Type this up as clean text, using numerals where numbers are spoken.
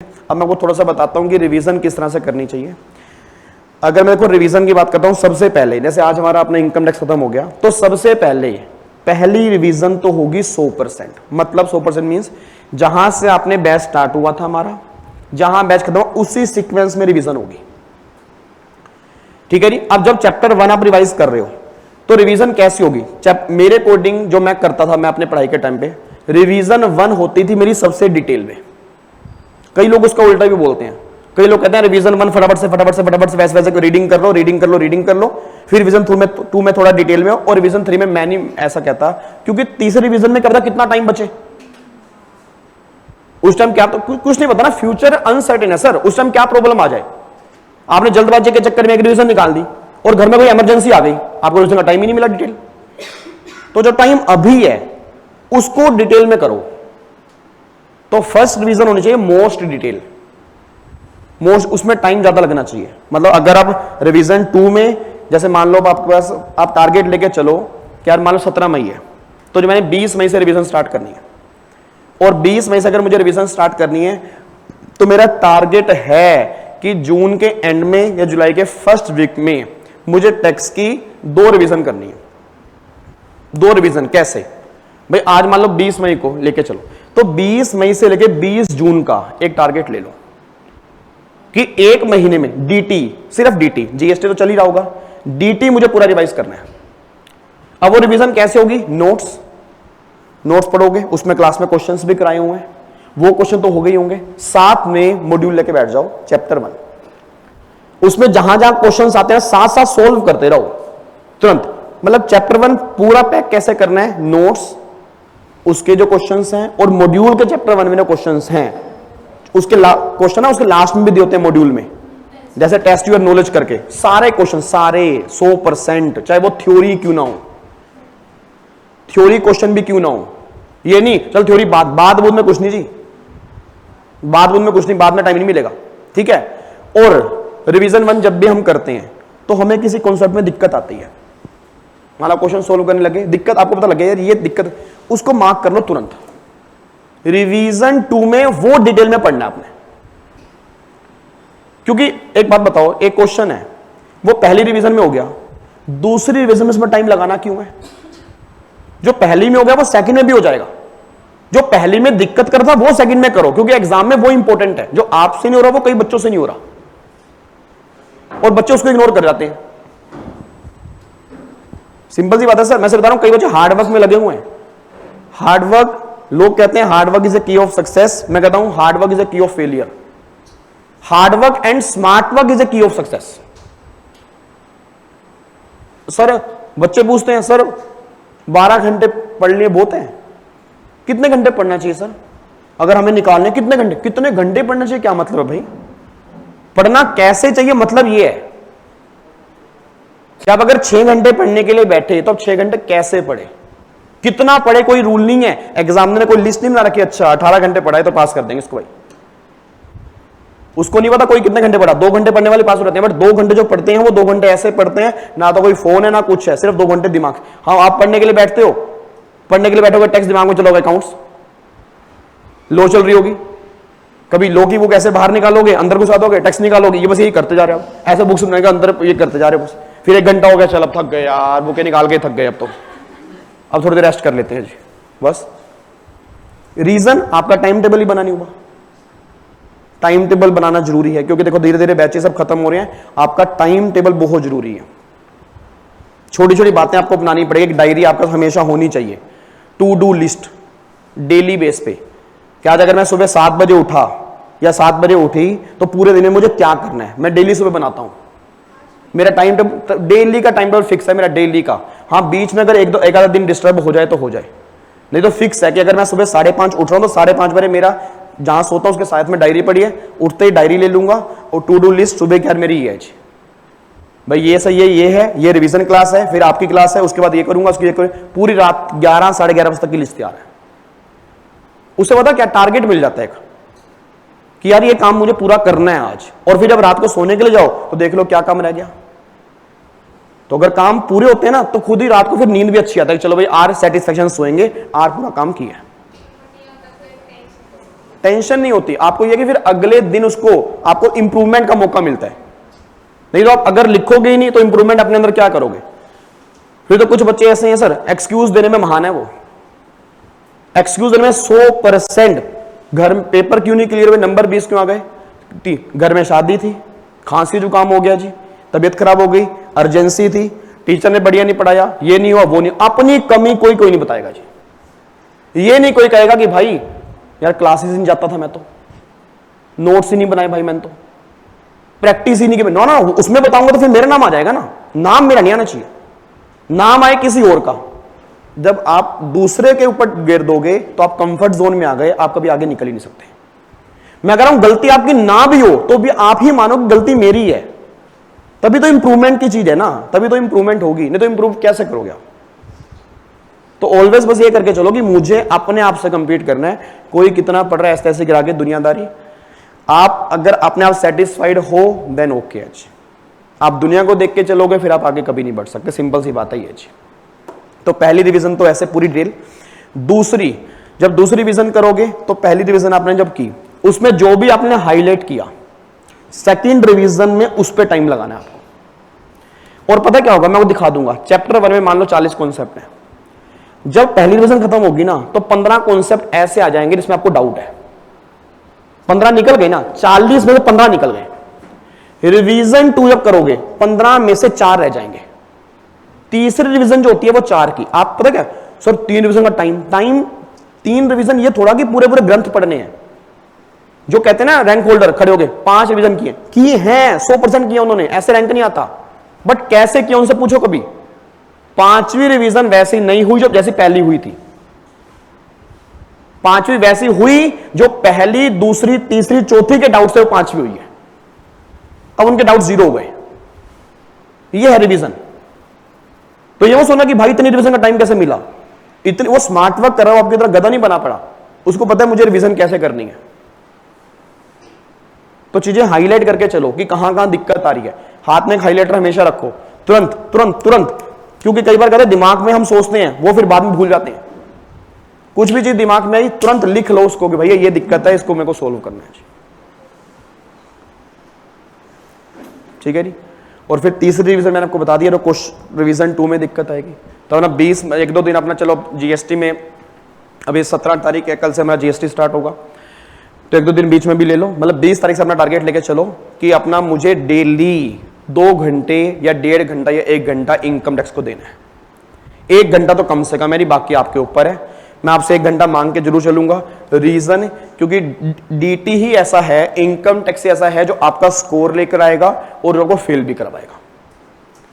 अब मैं आपको थोड़ा सा बताता हूं कि रिवीजन किस तरह से करनी चाहिए। अगर मैं देखो रिवीजन की बात करता हूं, सबसे पहले जैसे आज हमारा अपना इनकम टैक्स खत्म हो गया, तो सबसे पहले पहली रिवीजन तो होगी 100%। मतलब 100% मींस जहां से आपने बैच स्टार्ट हुआ था हमारा, जहां बैच खत्म हुआ उसी सीक्वेंस में रिवीजन होगी। ठीक है जी। अब जब चैप्टर 1 आप रिवाइज कर रहे हो तो रिवीजन कैसी होगी? मेरे अकॉर्डिंग जो मैं करता था, मैं अपने पढ़ाई के टाइम पे रिवीजन 1 होती थी मेरी सबसे डिटेल में। कई लोग उसका उल्टा भी बोलते हैं, कई लोग कहते हैं रिवीजन 1 फटाफट से वैसे वैसे रीडिंग कर लो, फिर रिवीजन 2 में थोड़ा डिटेल में, और रिवीजन 3 में मैं नहीं ऐसा कहता, क्योंकि तीसरे रिवीजन में क्या पता कितना टाइम बचे। उस टाइम क्या, तो कुछ नहीं पता ना, फ्यूचर अनसर्टेन है सर। उस टाइम क्या प्रॉब्लम आ जाए, आपने जल्दबाजी के चक्कर में एक रिवीजन निकाल दी और घर में कोई इमरजेंसी आ गई, आपको रिवीजन का टाइम ही नहीं मिला डिटेल। तो जो टाइम अभी है उसको डिटेल में करो। तो फर्स्ट रिवीजन होनी चाहिए मोस्ट डिटेल, मोस्ट, उसमें टाइम ज्यादा लगना चाहिए। मतलब अगर आप रिवीजन 2 में, जैसे मान लो आपके पास, आप टारगेट लेके चलो कि यार मान लो 17 मई है, तो जो मैंने 20 मई से रिवीजन स्टार्ट करनी है, और 20 मई से अगर मुझे रिवीजन स्टार्ट करनी है तो मेरा टारगेट है कि जून के एंड में या जुलाई के फर्स्ट वीक में मुझे टैक्स की 2 रिवीजन करनी है। 2 रिवीजन कैसे भाई? आज मान लो 20 मई को लेके चलो, तो 20 मई से लेके 20 जून का एक टारगेट ले लो कि एक महीने में डीटी, सिर्फ डीटी, जीएसटी तो चल ही रहा होगा, डीटी मुझे पूरा रिवाइज करना है। अब वो रिवीजन कैसे होगी? नोट्स पढ़ोगे, उसमें क्लास में क्वेश्चंस भी कराए हुए हैं, वो क्वेश्चन तो हो गए होंगे, साथ में मॉड्यूल लेके बैठ जाओ चैप्टर 1, उसमें जहां जहां क्वेश्चंस आते हैं साथ साथ सोल्व करते रहो तुरंत। मतलब चैप्टर 1 पूरा पैक कैसे करना है, नोट्स, उसके जो क्वेश्चंस हैं, और मॉड्यूल के चैप्टर 1 में जो क्वेश्चंस हैं उसके क्वेश्चन है उसके लास्ट में भी दिए होते हैं मॉड्यूल में, जैसे टेस्ट योर नॉलेज करके, सारे क्वेश्चन, सारे 100%, चाहे वो थ्योरी क्यों ना हो, थ्योरी क्वेश्चन भी क्यों ना हो। ये नहीं चल थ्योरी बाद में कुछ नहीं जी, बाद में कुछ नहीं, बाद में टाइम नहीं मिलेगा, ठीक है। और रिवीजन 1 जब भी हम करते हैं तो हमें किसी कॉन्सेप्ट में दिक्कत आती है, मान लो क्वेश्चन सोल्व करने लगे, दिक्कत आपको पता लगे यार ये दिक्कत, उसको मार्क कर लो तुरंत। रिवीजन 2 में वो डिटेल में पढ़ना आपने, क्योंकि एक बात बताओ, एक क्वेश्चन है वो पहली रिवीजन में हो गया, दूसरी रिवीजन में इसमें टाइम लगाना क्यों है? जो पहली में हो गया वो सेकंड में भी हो जाएगा। जो पहली में दिक्कत करता वो सेकंड में करो, क्योंकि एग्जाम में वो इंपॉर्टेंट है। जो आपसे नहीं हो रहा वो कई बच्चों से नहीं हो रहा, और बच्चे उसको इग्नोर कर जाते हैं। सिंपल सी बात है सर, मैं से बता रहा हूं, कई बच्चे हार्डवर्क में लगे हुए हैं। हार्डवर्क, लोग कहते हैं हार्डवर्क इज ए की ऑफ सक्सेस, मैं कहता हूं हार्डवर्क इज ए की of failure. Hard work and smart work is a की ऑफ सक्सेस। सर बच्चे पूछते हैं सर 12 घंटे पढ़ लिए बहुत है, कितने घंटे पढ़ना चाहिए सर? अगर हमें निकालने कितने घंटे पढ़ना चाहिए? क्या मतलब है भाई? पढ़ना कैसे चाहिए मतलब ये है कि आप अगर 6 घंटे पढ़ने के लिए बैठे तो आप 6 घंटे कैसे पढ़े, कितना पढ़े, कोई रूल नहीं है। एग्जामिनर ने कोई लिस्ट नहीं बना रखी, अच्छा 18 घंटे पढ़ा है तो पास कर देंगे इसको भाई। उसको नहीं पता कोई कितने घंटे पढ़ा। 2 घंटे पढ़ने वाले पास हो जाते हैं, बट 2 घंटे जो पढ़ते हैं वो 2 घंटे ऐसे पढ़ते हैं, ना तो कोई फोन है ना कुछ है, सिर्फ 2 घंटे दिमाग। हाँ आप पढ़ने के लिए बैठते हो, पढ़ने के लिए बैठोगे, टैक्स दिमाग में चलोगे, अकाउंट्स लो चल रही होगी, कभी लो की बुक ऐसे बाहर निकालोगे, अंदर घुसा दोगे, टैक्स निकालोगे, ये बस यही करते जा रहे हो। ऐसे बुक्स बनाएगा अंदर, ये करते जा रहे हो बस। फिर 1 घंटा हो गया, चल अब थक गए यार, बुकें निकाल के थक गए, अब थोड़ी देर रेस्ट कर लेते हैं जी बस। रीजन आपका टाइम टेबल ही बना नहीं हुआ। टाइम टेबल बनाना जरूरी है, क्योंकि देखो धीरे धीरे बैचेस सब खत्म हो रहे हैं, आपका टाइम टेबल बहुत जरूरी है। छोटी छोटी बातें आपको अपनानी पड़ेगी। डायरी आपका हमेशा होनी चाहिए, to do list daily base पे। क्या अगर मैं सुबह 7 बजे उठा या 7 बजे उठी तो पूरे दिन में मुझे क्या करना है, मैं डेली सुबह बनाता हूं। मेरा टाइम टेबल, डेली का टाइम टेबल फिक्स है मेरा, डेली का। हाँ बीच में अगर एक आधा दिन डिस्टर्ब हो जाए तो हो जाए, नहीं तो फिक्स है कि अगर मैं सुबह 5:30 उठ रहा हूं तो 5:30 बजे मेरा जहां सोता हूं उसके साथ में डायरी पड़ी है, उठते ही डायरी ले लूंगा और टू डू लिस्ट सुबह की यार मेरी ये है जी भाई, ये सही है, ये रिवीजन क्लास है, फिर आपकी क्लास है, उसके बाद ये करूंगा, उसकी ये करूंगा, पूरी रात 11 साढ़े 11 बजे तक की लिस्ट तैयार है। उससे पता क्या टारगेट मिल जाता है कि यार ये काम मुझे पूरा करना है आज। और फिर जब रात को सोने के लिए जाओ तो देख लो क्या काम रह गया। तो अगर काम पूरे होते हैं ना तो खुद ही रात को फिर नींद भी अच्छी आता है, चलो भाई आज सेटिस्फेक्शन सोएंगे, आज पूरा काम किया। टेंशन नहीं होती आपको, ये कि फिर अगले दिन उसको आपको इंप्रूवमेंट का मौका मिलता है। नहीं तो आप अगर लिखोगे ही नहीं तो इंप्रूवमेंट अपने अंदर क्या करोगे? फिर तो कुछ बच्चे ऐसे हैं सर, एक्सक्यूज देने में महान है वो, एक्सक्यूज देने में 100%। घर में पेपर क्यों नहीं क्लियर हुए, नंबर 20 क्यों आ गए? घर में शादी थी, खांसी जुकाम हो गया जी, तबीयत खराब हो गई, अर्जेंसी थी, टीचर ने बढ़िया नहीं पढ़ाया, ये नहीं हुआ वो नहीं। अपनी कमी कोई नहीं बताएगा जी। ये नहीं कोई कहेगा कि भाई यार क्लासेस नहीं जाता था मैं तो, नोट्स ही नहीं बनाए भाई मैंने तो, प्रैक्टिस ही नहीं की। ना उसमें बताऊंगा तो फिर मेरा नाम आ जाएगा ना, नाम मेरा नहीं आना चाहिए, नाम आए किसी और का। जब आप दूसरे के ऊपर गिर दोगे तो आप कंफर्ट जोन में आ गए, आप कभी आगे निकल ही नहीं सकते। मैं कह रहा हूं गलती आपकी ना भी हो तो भी आप ही मानो कि गलती मेरी है, तभी तो इंप्रूवमेंट की चीज है ना, तभी तो इंप्रूवमेंट होगी, नहीं तो इंप्रूव कैसे करोगे आप? तो ऑलवेज बस ये करके चलो कि मुझे अपने आप से कंपीट करना है, कोई कितना पढ़ रहा है ऐसे ऐसे गिरा के दुनियादारी। आप अगर अपने आप सेटिस्फाइड हो देन ओके है। आप दुनिया को देख के चलोगे फिर आप आगे कभी नहीं बढ़ सकते, सिंपल सी बात है ये जी। तो पहली रिवीजन तो ऐसे पूरी ड्रिल। दूसरी, जब दूसरी रिवीजन करोगे तो पहली रिवीजन आपने जब की उसमें जो भी आपने हाईलाइट किया, सेकंड रिवीजन में उस पर टाइम लगाना है आपको। और पता क्या होगा, मैं वो दिखा दूंगा। चैप्टर 1 में मान लो 40 कॉन्सेप्ट है, जब पहली रिवीजन खत्म होगी ना तो 15 कॉन्सेप्ट ऐसे आ जाएंगे जिसमें आपको डाउट है। 15 निकल गए ना, 40 में से 15 निकल गए। रिवीजन 2 जब करोगे 15 में से 4 रह जाएंगे। तीसरी रिवीजन जो होती है वो 4 की। आप पता क्या सर 3 रिवीजन का टाइम 3 रिवीजन ये थोड़ा कि पूरे पूरे ग्रंथ पढ़ने हैं। जो कहते हैं ना रैंक होल्डर खड़े हो गए 5 रिवीजन किए हैं, 100% किए उन्होंने, ऐसे रैंक नहीं आता। बट कैसे किया उनसे पूछो कभी। 5वीं रिवीजन वैसी नहीं हुई जो जैसी पहली हुई थी। 5वीं वैसी हुई जो पहली, दूसरी, तीसरी, चौथी के डाउट से वो 5वीं हुई है। अब उनके डाउट 0 हो गए। ये है रिवीजन। तो ये वो सोना कि भाई इतनी रिवीजन का टाइम कैसे मिला, इतनी वो स्मार्ट वर्क कर रहा हो, आपकी तरह गधा नहीं बना पड़ा, उसको पता है मुझे रिवीजन कैसे करनी है। तो चीजें हाईलाइट करके चलो कि कहां कहां दिक्कत आ रही है। हाथ में एक हाईलाइटर हमेशा रखो, तुरंत तुरंत तुरंत, क्योंकि कई बार कहते हैं दिमाग में हम सोचते हैं वो फिर बाद में भूल जाते हैं। कुछ भी चीज दिमाग में आई तुरंत लिख लो उसको कि भैया ये दिक्कत है, इसको मेरे को सोल्व करना है। ठीक है जी। और फिर तीसरी रिवीजन मैंने आपको बता दिया, तो रिवीजन 2 में दिक्कत आएगी तो ना 20 1-2 दिन अपना चलो जीएसटी में, अभी 17 तारीख है, कल से हमारा जीएसटी स्टार्ट होगा, तो 1-2 दिन बीच में भी ले लो। मतलब 20 तारीख से अपना टारगेट लेके चलो कि अपना मुझे डेली 2 घंटे या 1.5 घंटा या 1 घंटा इनकम टैक्स को देना है। 1 घंटा तो कम से कम है, बाकी आपके ऊपर है। मैं आपसे 1 घंटा मांग के जरूर चलूंगा। रीजन क्योंकि डीटी ही ऐसा है, इनकम टैक्स ऐसा है जो आपका स्कोर लेकर आएगा और लोगों को फेल भी करवाएगा।